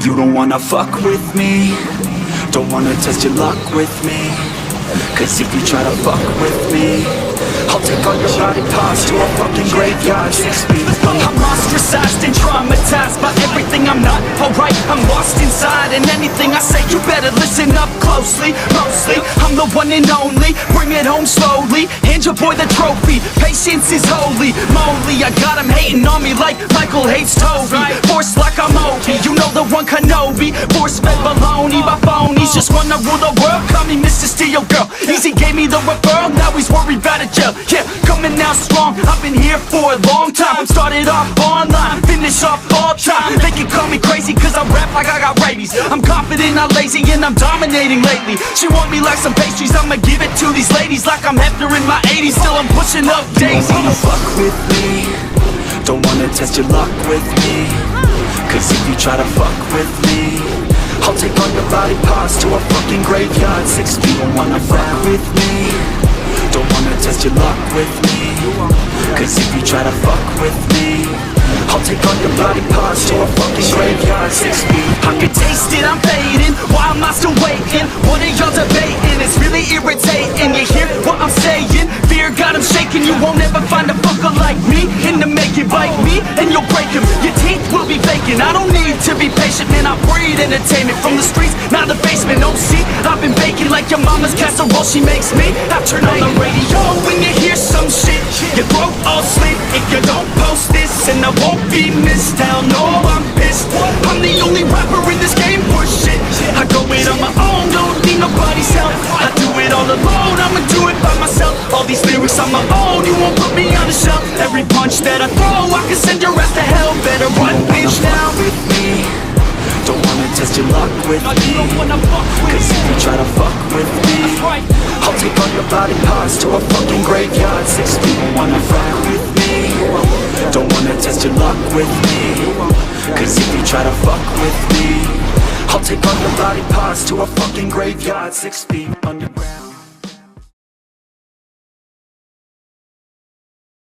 You don't wanna fuck with me, don't wanna test your luck with me. Cause if you try to fuck with me, I'll take all your body parts to a fucking graveyard 6 feet under. I'm ostracized and traumatized by everything I'm not alright. I'm lost inside and anything I say you better listen up closely. Mostly, I'm the one and only, bring it home slowly. Hand your boy the trophy, patience is holy moly. I got him hating on me like Michael hates Toby. Force like I'm Obi, you know the one Kenobi. Force fed baloney by phonies, just wanna rule the world, call me Mr. Steel Girl. Easy gave me the referral, now he's worried about a jail. Yeah, coming out strong, I've been here for a long time. Started off online, finish off all time. They can call me crazy cause I rap like I got rabies. I'm confident, not lazy, and I'm dominating lately. She want me like some pastries, I'ma give it to these ladies like I'm Hefner in my 80s. Still I'm pushing up daisies. Don't wanna fuck with me, don't wanna test your luck with me. Cause if you try to fuck with me, I'll take all your body parts to a fucking graveyard 6 feet. Don't wanna fuck with me, don't wanna test your luck with me. Cause if you try to fuck with me, I'll take all your body parts to a fucking graveyard 6 feet. I can taste it, I'm fading, why am I still waiting? What are y'all debating? It's really irritating. You hear what I'm saying? Fear got him shaking. You won't ever find a fucker like me in the making. Bite me and you'll break him, your teeth will be vacant. I don't need to be patient, man, I breed entertainment. From the streets, not the basement. Oh, see, I've been baking like your mama's casserole. She makes me, I turn on the radio when you hear some shit. Your throat all slit if you don't post this, and I won't be missed. Hell no, I'm pissed. I'm the only rapper in this game for shit. I go it on my own, don't need nobody's help. I do it all alone, I'ma do it by myself. All these lyrics on my own, you won't put me on the shelf. Every punch that I throw, I can send your ass to hell. Better run, bitch, now. With me, don't wanna test your luck with me. Cause if you try to fuck with me, I'll take all your body parts to a fucking graveyard 6 feet. Don't wanna fuck with me, don't wanna test your luck with me. Cause if you try to fuck with me, I'll take all your body parts to a fucking graveyard 6 feet underground.